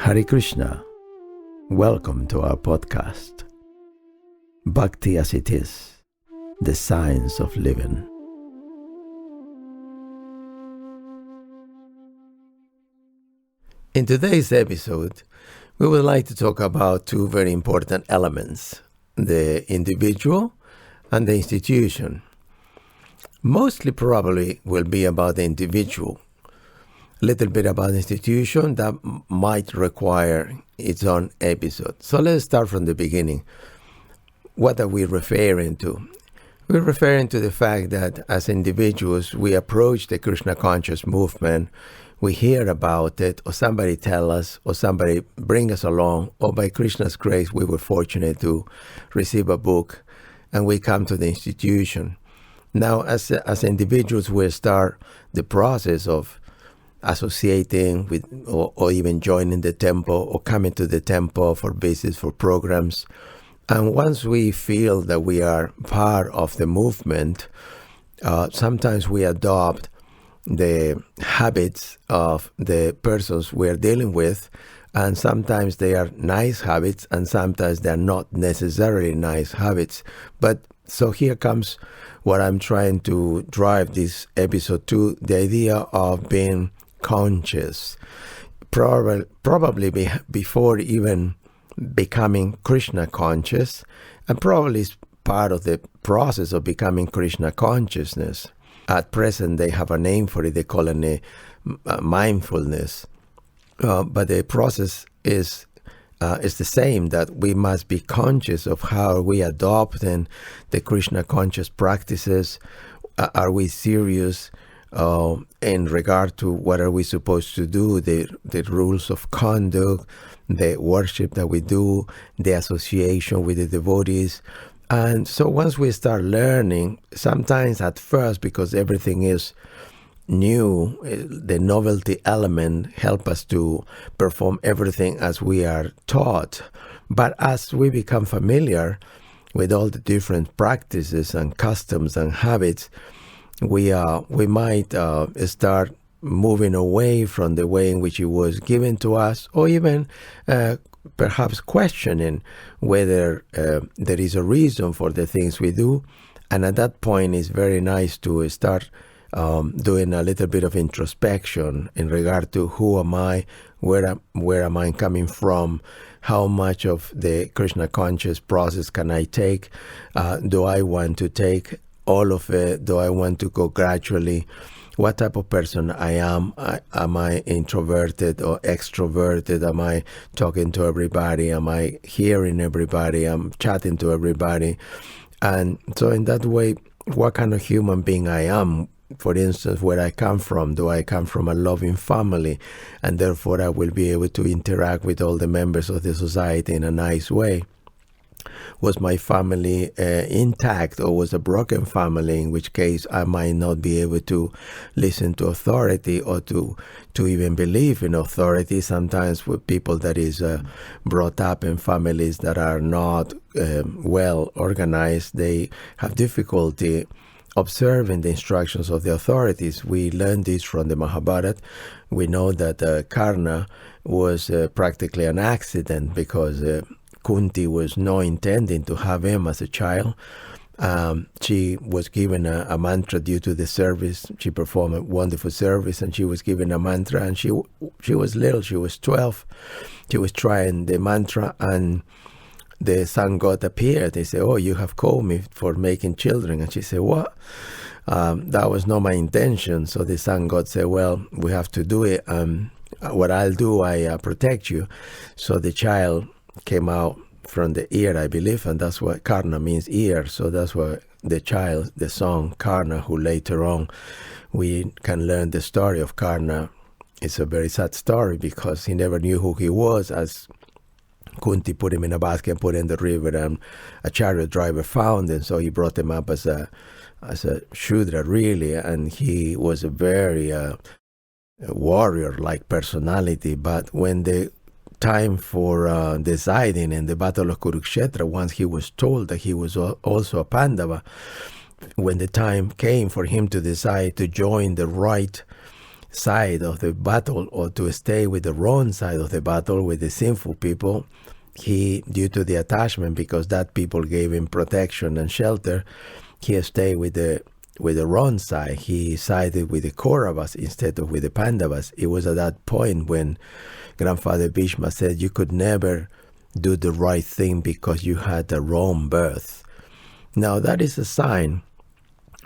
Hare Krishna. Welcome to our podcast, Bhakti as It Is, the Science of Living. In today's episode, we would like to talk about two very important elements, the individual and the institution. Mostly probably will be about the individual. A little bit about the institution that might require its own episode. So let's start from the beginning. What are we referring to? We're referring to the fact that as individuals, we approach the Krishna conscious movement, we hear about it, or somebody tell us, or somebody bring us along, or by Krishna's grace, we were fortunate to receive a book, and we come to the institution. Now, as individuals, we start the process of associating with, or even joining the temple, or coming to the temple for visits, for programs. And once we feel that we are part of the movement, sometimes we adopt the habits of the persons we are dealing with, and sometimes they are nice habits, and sometimes they're not necessarily nice habits. But so here comes what I'm trying to drive this episode to, the idea of being conscious, probably before even becoming Krishna conscious, and probably is part of the process of becoming Krishna consciousness. At present, they have a name for it. They call it mindfulness, but the process is the same. That we must be conscious of how we adopt and the Krishna conscious practices. Are we serious in regard to what are we supposed to do, the rules of conduct, the worship that we do, the association with the devotees. And so once we start learning, sometimes at first, because everything is new, the novelty element help us to perform everything as we are taught. But as we become familiar with all the different practices and customs and habits, we might start moving away from the way in which it was given to us, or even perhaps questioning whether there is a reason for the things we do. And at that point, it's very nice to start doing a little bit of introspection in regard to who am I, where am I coming from, how much of the Krishna conscious process can I take, do I want to take all of it, do I want to go gradually, what type of person I am. Am I introverted or extroverted? Am I talking to everybody? Am I hearing everybody? I'm chatting to everybody. And so in that way, what kind of human being I am? For instance, where I come from, do I come from a loving family, and therefore I will be able to interact with all the members of the society in a nice way? Was my family intact, or was a broken family, in which case I might not be able to listen to authority, or to even believe in authority. Sometimes with people that is brought up in families that are not well organized, they have difficulty observing the instructions of the authorities. We learned this from the Mahabharata. We know that Karna was practically an accident, because Kunti was not intending to have him as a child. She was given a mantra due to the service. She performed a wonderful service, and she was given a mantra, and she was little, she was 12. She was trying the mantra, and the sun god appeared. They said, "Oh, you have called me for making children." And she said, "What? That was not my intention." So the sun god said, "Well, we have to do it. What I'll do, I protect you." So the child came out from the ear, I believe, and that's what Karna means, ear. So that's what the child, the son Karna, who later on we can learn the story of Karna. It's a very sad story, because he never knew who he was, as Kunti put him in a basket and put him in the river, and a chariot driver found him, so he brought him up as a Shudra, really, and he was a very warrior-like personality. But when the time for deciding in the Battle of Kurukshetra, once he was told that he was also a Pandava, when the time came for him to decide to join the right side of the battle or to stay with the wrong side of the battle with the sinful people, he, due to the attachment, because that people gave him protection and shelter, he stayed with the wrong side. He sided with the Kauravas instead of with the Pandavas. It was at that point when Grandfather Bhishma said you could never do the right thing because you had the wrong birth. Now that is a sign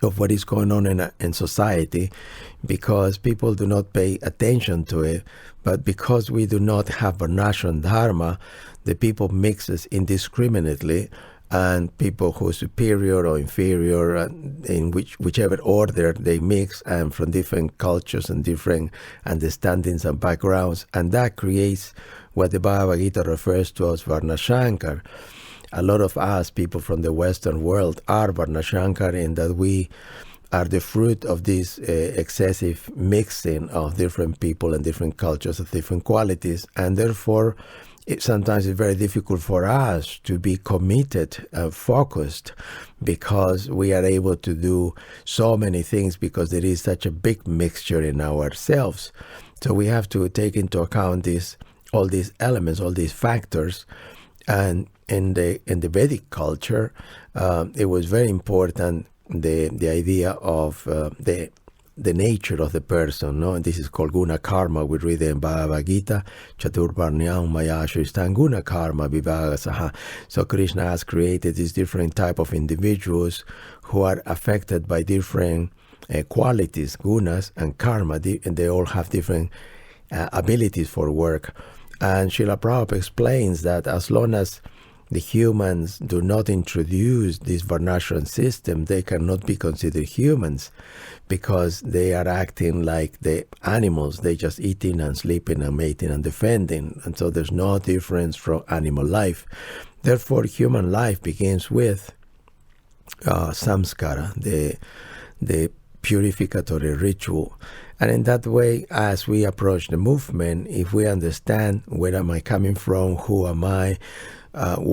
of what is going on in society, because people do not pay attention to it, but because we do not have Varnashram Dharma, the people mixes indiscriminately, and people who are superior or inferior, in whichever order they mix, and from different cultures and different understandings and backgrounds, and that creates what the Bhagavad Gita refers to as Varnashankar. A lot of us, people from the Western world, are Varnashankar in that we are the fruit of this excessive mixing of different people and different cultures of different qualities, and therefore sometimes it's very difficult for us to be committed and focused, because we are able to do so many things because there is such a big mixture in ourselves. So we have to take into account all these elements, all these factors. And in the Vedic culture, it was very important the idea of the nature of the person, no? And this is called guna karma. We read in Bhagavad Gita, Chaturvarnyam maya shristan guna karma vivagasaha. So Krishna has created these different type of individuals who are affected by different qualities, gunas and karma, and they all have different abilities for work. And Srila Prabhupada explains that as long as the humans do not introduce this Varnashram system, they cannot be considered humans, because they are acting like the animals. They just eating and sleeping and mating and defending. And so there's no difference from animal life. Therefore, human life begins with samskara, the purificatory ritual. And in that way, as we approach the movement, if we understand where am I coming from, who am I,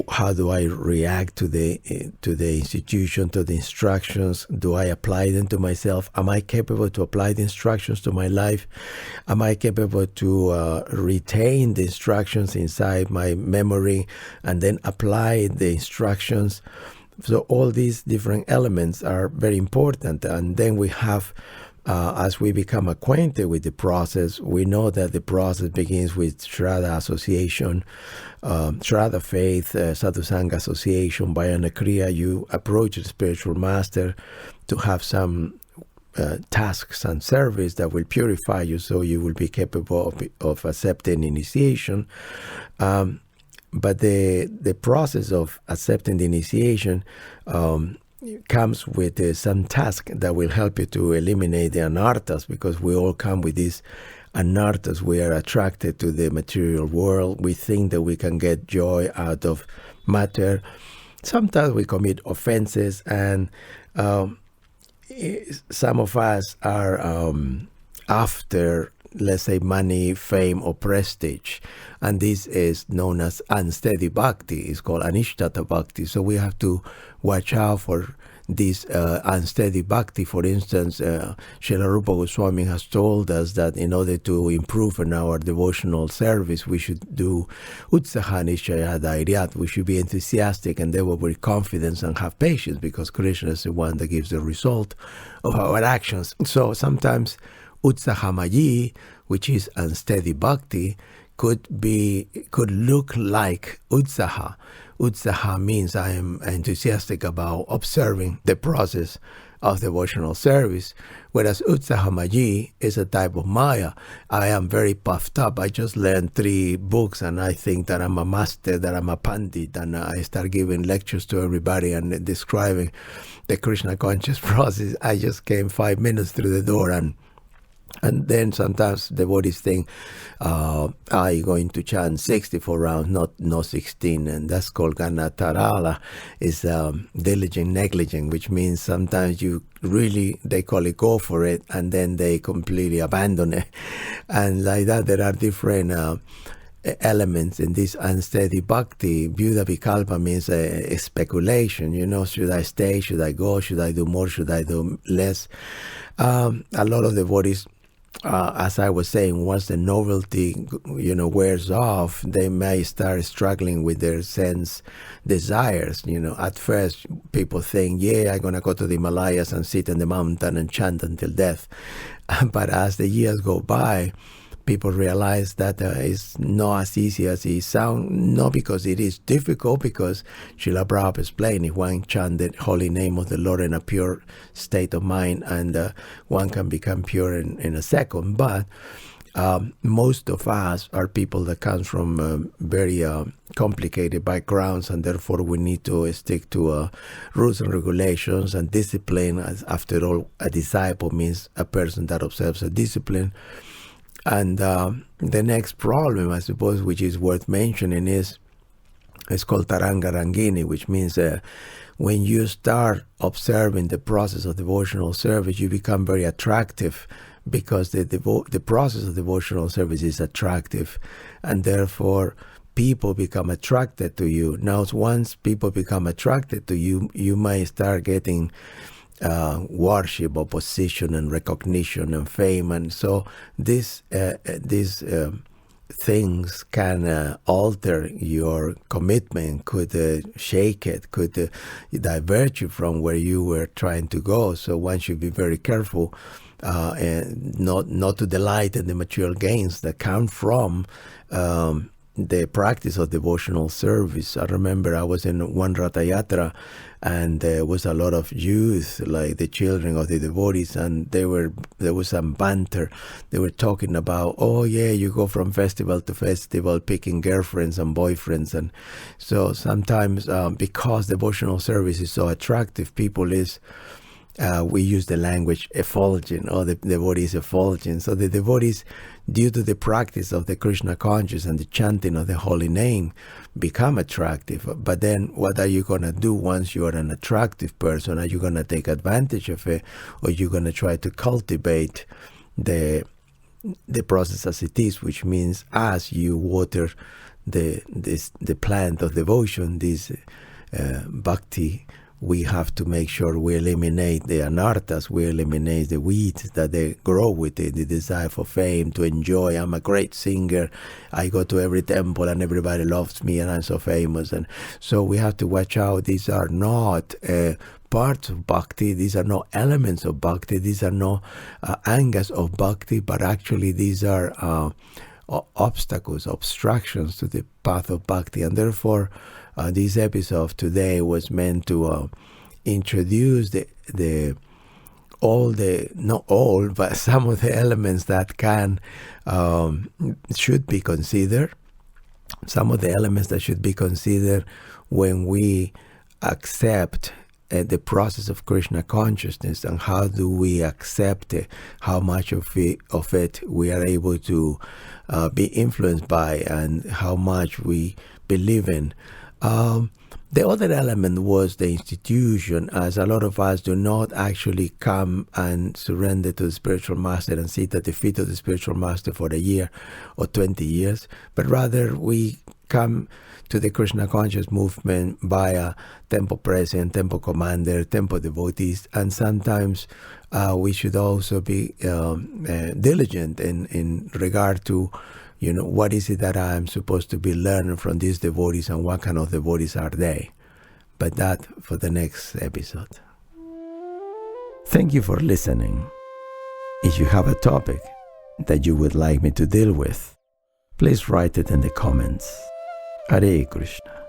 how do I react to the institution, to the instructions? Do I apply them to myself? Am I capable to apply the instructions to my life? Am I capable to retain the instructions inside my memory and then apply the instructions? So all these different elements are very important. And then we have, as we become acquainted with the process, we know that the process begins with Shraddha association, Shraddha faith, Sadhusanga association. By Anakriya, you approach the spiritual master to have some tasks and service that will purify you, so you will be capable of accepting initiation. But the process of accepting the initiation comes with some task that will help you to eliminate the anarthas, because we all come with these anarthas. We are attracted to the material world. We think that we can get joy out of matter. Sometimes we commit offenses, and some of us are after, let's say, money, fame, or prestige. And this is known as unsteady bhakti. It's called aniṣṭhatā-bhakti. So we have to watch out for this unsteady bhakti. For instance, Srila Rupa Goswami has told us that in order to improve in our devotional service, we should do Utsāhamayī. We should be enthusiastic and therefore with confidence and have patience, because Krishna is the one that gives the result of our actions. So sometimes Utsāhamayī, which is unsteady bhakti, could look like Utsaha. Utsaha means I am enthusiastic about observing the process of devotional service, whereas Utsāhamayī is a type of Maya. I am very puffed up. I just learned 3 books and I think that I'm a master, that I'm a pandit, and I start giving lectures to everybody and describing the Krishna conscious process. I just came 5 minutes through the door, and then sometimes devotees think, are you going to chant 64 rounds, not 16? And that's called Ghanataralā. It's diligent, negligent, which means sometimes they call it go for it, and then they completely abandon it. And like that, there are different elements in this unsteady bhakti. Vyūḍha-vikalpā means a speculation. Should I stay? Should I go? Should I do more? Should I do less? A lot of devotees as I was saying, once the novelty, wears off, they may start struggling with their sense desires. At first, people think, I'm going to go to the Himalayas and sit in the mountain and chant until death. But as the years go by, people realize that it's not as easy as it sounds, not because it is difficult, because Śrīla Prabhupada explained if one chant the holy name of the Lord in a pure state of mind, and one can become pure in a second. But most of us are people that come from very complicated backgrounds, and therefore we need to stick to rules and regulations and discipline. As after all, a disciple means a person that observes a discipline. And the next problem, I suppose, which is worth mentioning is called Taraṅga-raṅgiṇī, which means when you start observing the process of devotional service, you become very attractive, because the process of devotional service is attractive, and therefore people become attracted to you. Now, once people become attracted to you, you may start getting worship or position and recognition and fame, and so these things can alter your commitment, could shake it, could divert you from where you were trying to go. So one should be very careful and not to delight in the material gains that come from the practice of devotional service. I remember I was in one Ratha Yatra, and there was a lot of youth, like the children of the devotees, and there was some banter. They were talking about, you go from festival to festival picking girlfriends and boyfriends. And so sometimes because devotional service is so attractive, people we use the language effulgent, or the devotees effulgent. So the devotees, due to the practice of the Krishna consciousness and the chanting of the holy name, become attractive. But then what are you going to do once you are an attractive person? Are you going to take advantage of it, or are you going to try to cultivate the process as it is, which means as you water the plant of devotion, this bhakti, we have to make sure we eliminate the anarthas, we eliminate the weeds that they grow with it, the desire for fame, to enjoy. I'm a great singer, I go to every temple and everybody loves me and I'm so famous. And so we have to watch out. These are not parts of bhakti, these are not elements of bhakti, these are not angas of bhakti, but actually these are obstacles, obstructions to the path of bhakti. And therefore this episode today was meant to introduce not all, but some of the elements that should be considered. Some of the elements that should be considered when we accept the process of Krishna consciousness, and how do we accept it, how much of it we are able to be influenced by, and how much we believe in. The other element was the institution, as a lot of us do not actually come and surrender to the spiritual master and sit at the feet of the spiritual master for a year or 20 years, but rather we come to the Krishna conscious movement via temple president, temple commander, temple devotees, and sometimes we should also be diligent in regard to what is it that I'm supposed to be learning from these devotees, and what kind of devotees are they? But that for the next episode. Thank you for listening. If you have a topic that you would like me to deal with, please write it in the comments. Hare Krishna.